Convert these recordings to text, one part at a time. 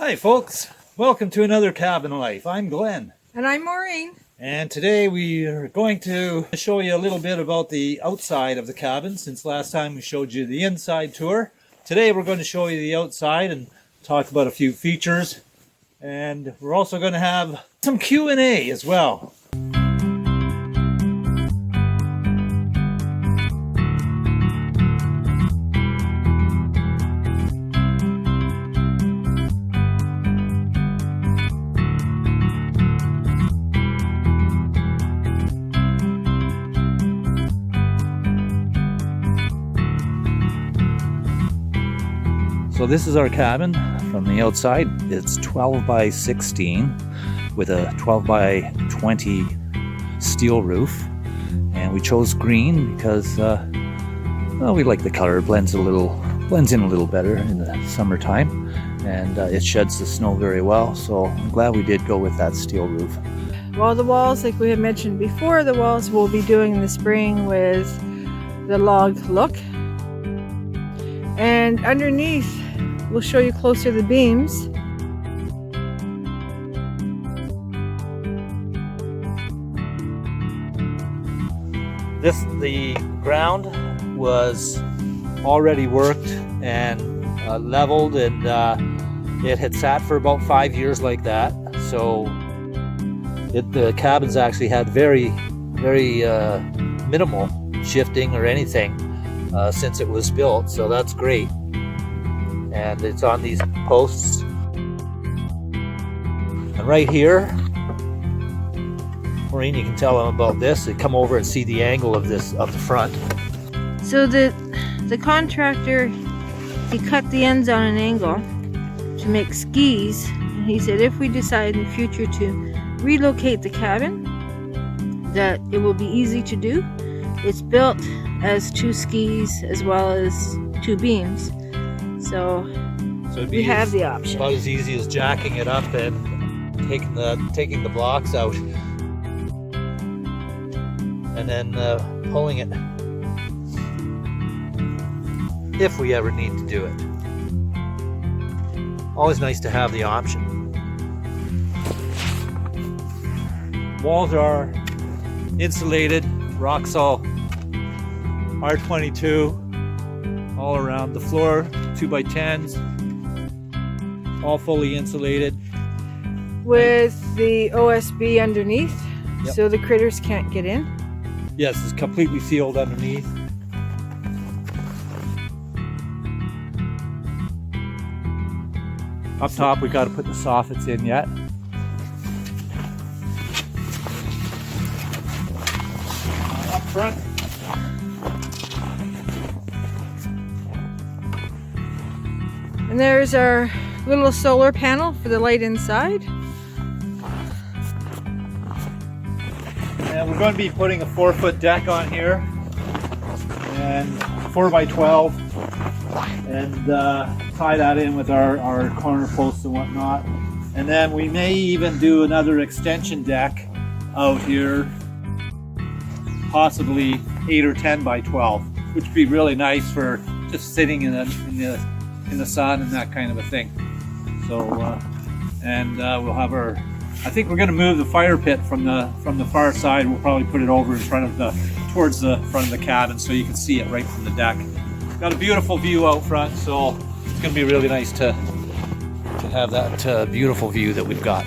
Hi folks, welcome to another Cabin Life. I'm Glenn. And I'm Maureen. And today we are going to show you a little bit about the outside of the cabin. Since last time we showed you the inside tour, today we're going to show you the outside and talk about a few features. And we're also going to have some Q&A as well. So this is our cabin from the outside. It's 12 by 16 with a 12 by 20 steel roof. And we chose green because we like the color. It blends in a little better in the summertime. And it sheds the snow very well. So I'm glad we did go with that steel roof. Well, the walls, like we had mentioned before, the walls we'll be doing in the spring with the log look. And underneath, we'll show you closer the beams. The ground was already worked and leveled, and it had sat for about 5 years like that. So the cabins actually had very minimal shifting or anything since it was built. So that's great. And it's on these posts. And right here, Maureen, you can tell them about this. They come over and see the angle of the front. So the contractor, he cut the ends on an angle to make skis. And he said if we decide in the future to relocate the cabin, that it will be easy to do. It's built as 2 skis as well as 2 beams. So we have the option. About as easy as jacking it up and taking the blocks out and then pulling it if we ever need to do it. Always nice to have the option. Walls are insulated, Roxol R22 all around. The floor 2x10s, all fully insulated with the OSB underneath. Yep. So the critters can't get in. Yes, it's completely sealed underneath. Up top we got to put the soffits in yet. Up front, And there's our little solar panel for the light inside. and we're going to be putting a 4-foot deck on here and 4x12, and tie that in with our corner posts and whatnot. And then we may even do another extension deck out here, possibly 8 or 10 by 12, which would be really nice for just sitting in the sun and that kind of a thing. So we'll have our, I think we're going to move the fire pit from the far side. We'll probably put it over in front of towards the front of the cabin so you can see it right from the deck. Got a beautiful view out front, so it's going to be really nice to have that beautiful view that we've got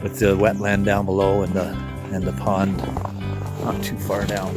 with the wetland down below and the pond not too far down.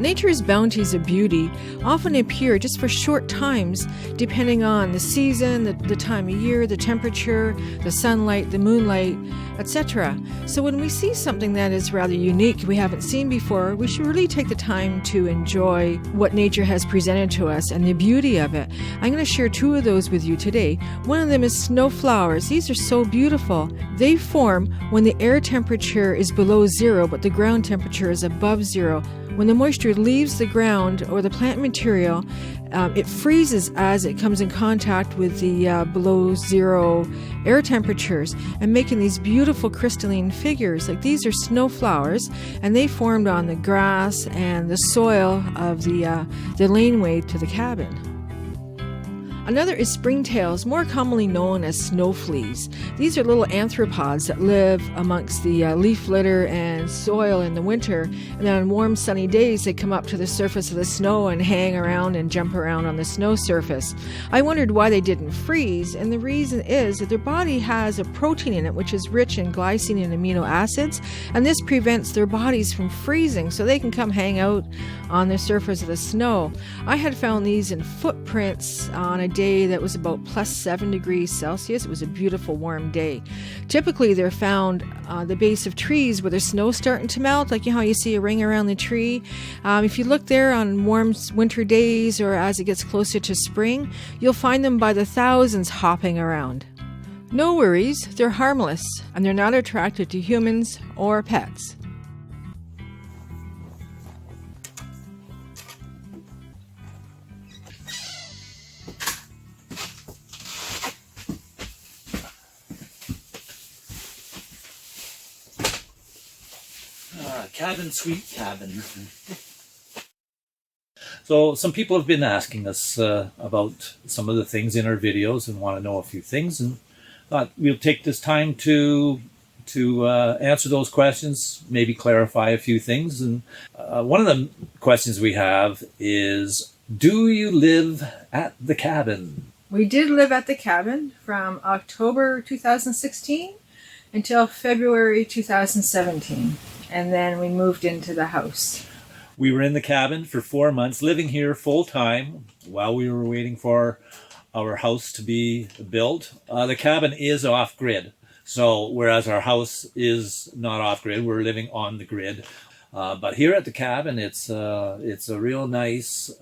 Nature's bounties of beauty often appear just for short times, depending on the season, the time of year, the temperature, the sunlight, the moonlight, etc. So when we see something that is rather unique, we haven't seen before, we should really take the time to enjoy what nature has presented to us and the beauty of it. I'm going to share 2 of those with you today. One of them is snow flowers. These are so beautiful. They form when the air temperature is below 0, but the ground temperature is above 0. When the moisture leaves the ground or the plant material, it freezes as it comes in contact with the below zero air temperatures, and making these beautiful crystalline figures. Like, these are snow flowers, and they formed on the grass and the soil of the laneway to the cabin. Another is springtails, more commonly known as snow fleas. These are little arthropods that live amongst the leaf litter and soil in the winter, and then on warm sunny days they come up to the surface of the snow and hang around and jump around on the snow surface. I wondered why they didn't freeze, and the reason is that their body has a protein in it which is rich in glycine and amino acids, and this prevents their bodies from freezing, so they can come hang out on the surface of the snow. I had found these in footprints on a day that was about plus 7 degrees Celsius. It was a beautiful warm day. Typically they're found the base of trees where the snow's starting to melt, like how you see a ring around the tree. If you look there on warm winter days or as it gets closer to spring, you'll find them by the thousands hopping around. No worries, they're harmless and they're not attracted to humans or pets. Cabin, sweet cabin. So some people have been asking us about some of the things in our videos and want to know a few things, and thought we'll take this time to answer those questions, maybe clarify a few things. And one of the questions we have is, do you live at the cabin? We did live at the cabin from October 2016 until February 2017. And then we moved into the house. We were in the cabin for 4 months, living here full time while we were waiting for our house to be built. The cabin is off grid. So whereas our house is not off grid, we're living on the grid. But here at the cabin, it's a real nice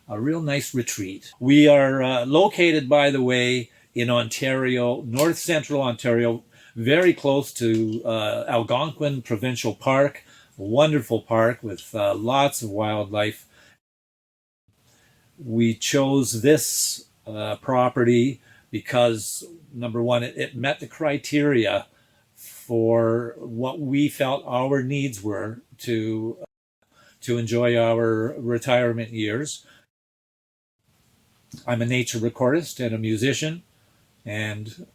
retreat. We are located, by the way, in Ontario, north central Ontario, very close to Algonquin Provincial Park, a wonderful park with lots of wildlife. We chose this property because, number one, it met the criteria for what we felt our needs were to enjoy our retirement years. I'm a nature recordist and a musician, and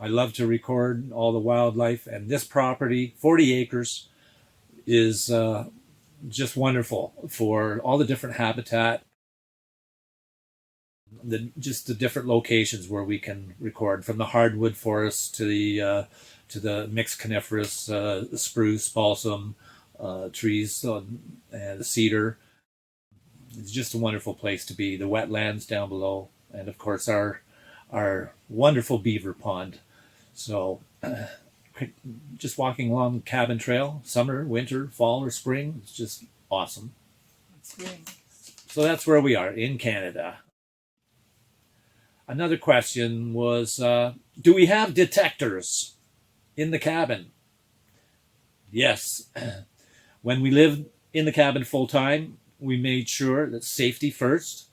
I love to record all the wildlife, and this property, 40 acres, is just wonderful for all the different habitat, just the different locations where we can record, from the hardwood forests to the mixed coniferous, the spruce, balsam trees, and the cedar. It's just a wonderful place to be. The wetlands down below, and of course our wonderful beaver pond. So just walking along the cabin trail, summer, winter, fall, or spring, it's just awesome. That's really nice. So that's where we are, in Canada. Another question was, do we have detectors in the cabin? Yes. When we lived in the cabin full time, we made sure that safety first.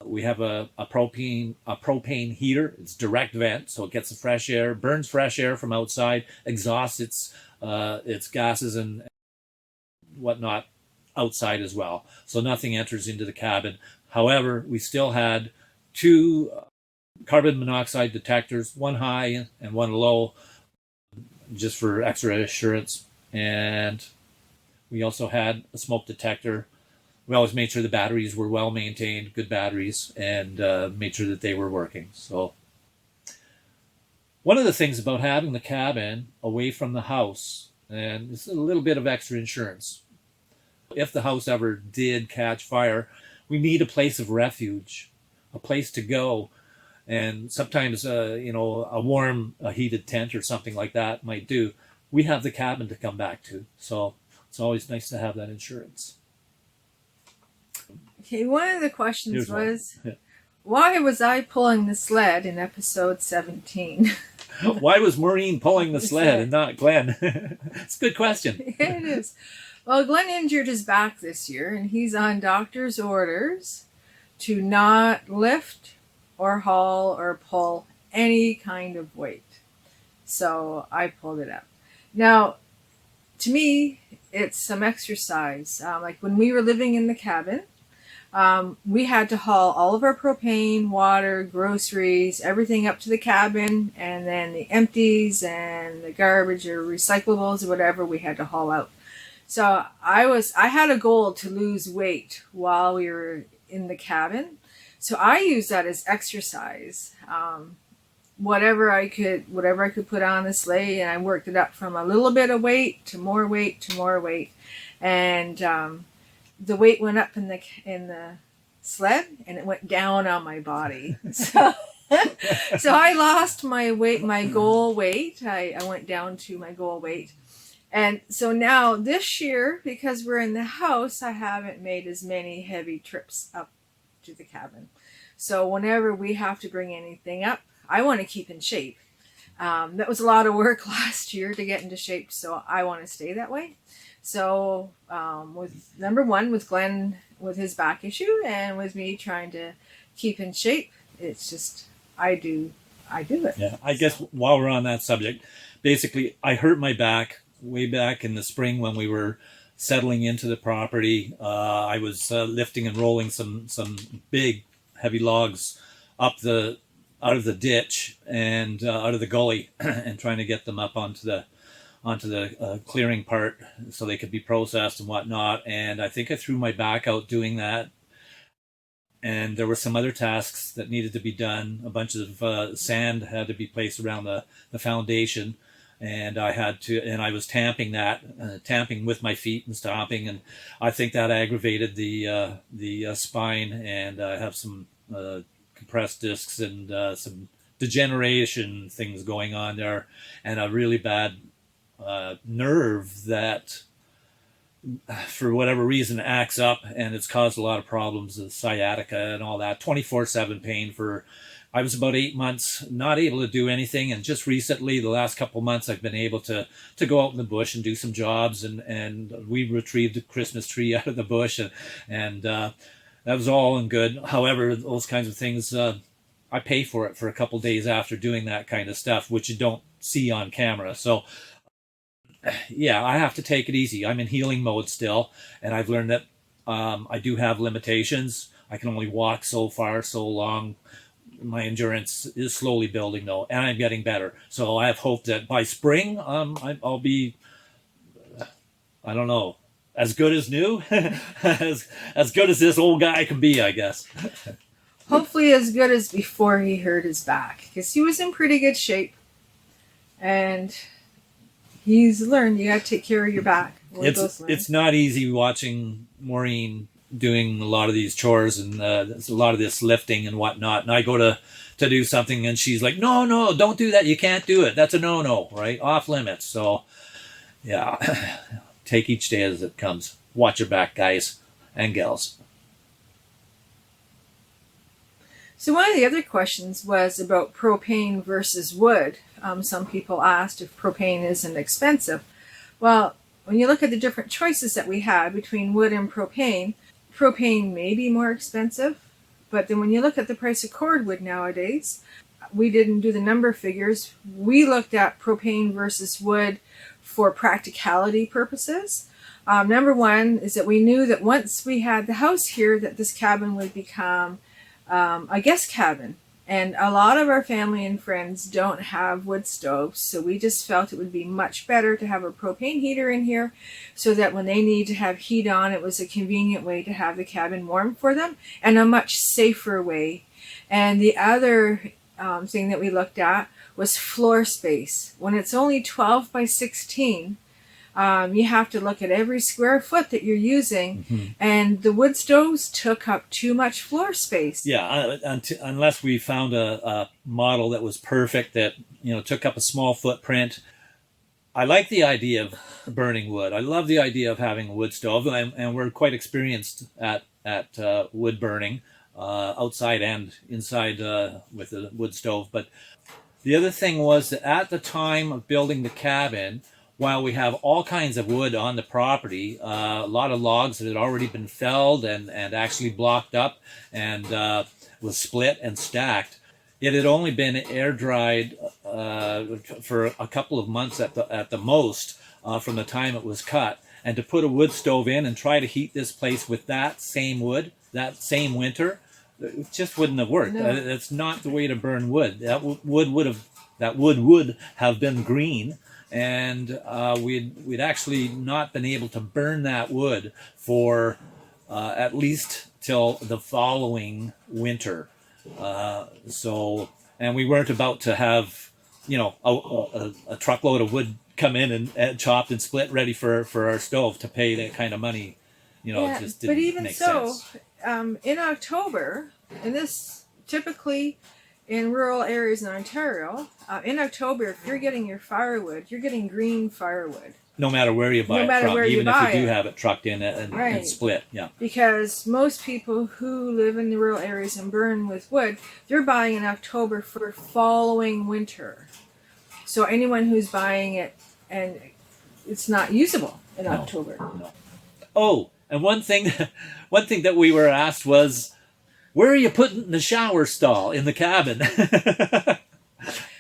We have a propane heater. It's direct vent, so it gets the fresh air, burns fresh air from outside, exhausts its gases and whatnot outside as well. So nothing enters into the cabin. However, we still had 2 carbon monoxide detectors, one high and one low, just for extra assurance. And we also had a smoke detector. We always made sure the batteries were well maintained, good batteries, and made sure that they were working. So one of the things about having the cabin away from the house, and it's a little bit of extra insurance. If the house ever did catch fire, we need a place of refuge, a place to go. And sometimes, a warm, heated tent or something like that might do. We have the cabin to come back to. So it's always nice to have that insurance. Okay, one of the questions Here's was, one. why was I pulling the sled in episode 17? Why was Maureen pulling the sled and not Glenn? It's a good question. It is. Well, Glenn injured his back this year, and he's on doctor's orders to not lift or haul or pull any kind of weight. So I pulled it up. Now, to me, it's some exercise. Like when we were living in the cabin, we had to haul all of our propane, water, groceries, everything up to the cabin, and then the empties and the garbage or recyclables or whatever we had to haul out. So I had a goal to lose weight while we were in the cabin. So I used that as exercise. Whatever I could put on the sleigh, and I worked it up from a little bit of weight to more weight to more weight. And the weight went up in the sled, and it went down on my body. So so I lost my weight, my goal weight. I went down to my goal weight. And so now this year, because we're in the house, I haven't made as many heavy trips up to the cabin. So whenever we have to bring anything up, I want to keep in shape. That was a lot of work last year to get into shape, so I want to stay that way. So with number one, with Glenn with his back issue, and with me trying to keep in shape, it's just I do it. Yeah, I guess while we're on that subject, basically I hurt my back way back in the spring when we were settling into the property. I was lifting and rolling some big heavy logs out of the ditch and out of the gully and trying to get them up onto the clearing part so they could be processed and whatnot. And I think I threw my back out doing that. And there were some other tasks that needed to be done. A bunch of sand had to be placed around the foundation. And I was tamping with my feet and stomping. And I think that aggravated the spine. And I have some compressed discs and some degeneration things going on there, and a really bad nerve that for whatever reason acts up, and it's caused a lot of problems with sciatica and all that. 24/7 pain I was about 8 months not able to do anything, and just recently, the last couple months, I've been able to go out in the bush and do some jobs, and we retrieved a Christmas tree out of the bush, and that was all and good. However, those kinds of things, I pay for it for a couple days after doing that kind of stuff, which you don't see on camera. So yeah, I have to take it easy. I'm in healing mode still, and I've learned that I do have limitations. I can only walk so far, so long. My endurance is slowly building though, and I'm getting better. So I have hope that by spring, I'll be, I don't know, as good as new, as good as this old guy can be, I guess. Hopefully as good as before he hurt his back, because he was in pretty good shape, and he's learned you got to take care of your back. It's not easy watching Maureen doing a lot of these chores and a lot of this lifting and whatnot, and I go to do something and she's like, no, don't do that, you can't do it, that's a no, right, off limits. So yeah, take each day as it comes. Watch your back, guys and gals. So one of the other questions was about propane versus wood. Some people asked if propane isn't expensive. Well, when you look at the different choices that we had between wood and propane may be more expensive, but then when you look at the price of cordwood nowadays, we didn't do the number figures. We looked at propane versus wood for practicality purposes. Number one is that we knew that once we had the house here, that this cabin would become a guest cabin. And a lot of our family and friends don't have wood stoves, so we just felt it would be much better to have a propane heater in here so that when they need to have heat on, it was a convenient way to have the cabin warm for them and a much safer way. And the other thing that we looked at was floor space. When it's only 12 by 16, you have to look at every square foot that you're using, and the wood stoves took up too much floor space. Yeah, unless we found a model that was perfect, that took up a small footprint. I like the idea of burning wood. I love the idea of having a wood stove, and we're quite experienced at wood burning, outside and inside with the wood stove. But the other thing was that at the time of building the cabin, while we have all kinds of wood on the property, a lot of logs that had already been felled and actually blocked up and was split and stacked, it had only been air dried for a couple of months at the most from the time it was cut. And to put a wood stove in and try to heat this place with that same wood, that same winter, it just wouldn't have worked. No. That's not the way to burn wood. That wood would have been green, and we'd actually not been able to burn that wood for at least till the following winter. And we weren't about to have, a truckload of wood come in and chopped and split ready for our stove to pay that kind of money. It just didn't but even make so, sense. in October, and this typically in rural areas in Ontario, in October, if you're getting your firewood, you're getting green firewood. No matter where you buy it from, even if you do have it trucked in and split. Yeah. Because most people who live in the rural areas and burn with wood, they're buying in October for following winter. So anyone who's buying it and it's not usable in October. No. Oh, and one thing that we were asked was, where are you putting the shower stall in the cabin?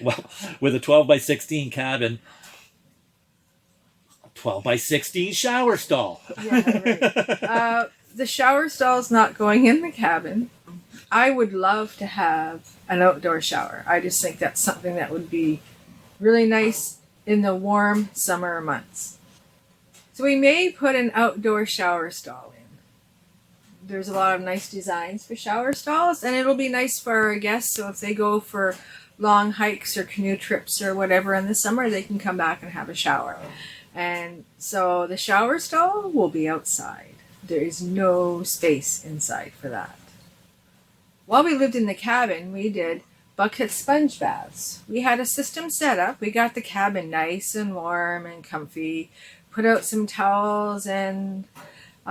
Well, with a 12 by 16 cabin, 12 by 16 shower stall. Yeah, right. The shower stall is not going in the cabin. I would love to have an outdoor shower. I just think that's something that would be really nice in the warm summer months. So we may put an outdoor shower stall in. There's a lot of nice designs for shower stalls, and it'll be nice for our guests. So if they go for long hikes or canoe trips or whatever in the summer, they can come back and have a shower. And so the shower stall will be outside. There is no space inside for that. While we lived in the cabin, we did bucket sponge baths. We had a system set up. We got the cabin nice and warm and comfy, put out some towels and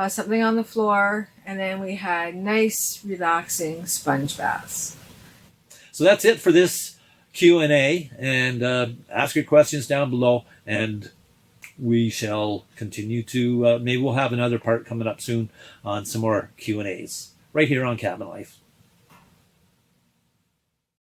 something on the floor, and then we had nice, relaxing sponge baths. So that's it for this Q&A, and ask your questions down below, and we shall continue to, maybe we'll have another part coming up soon on some more Q&As right here on Cabin Life.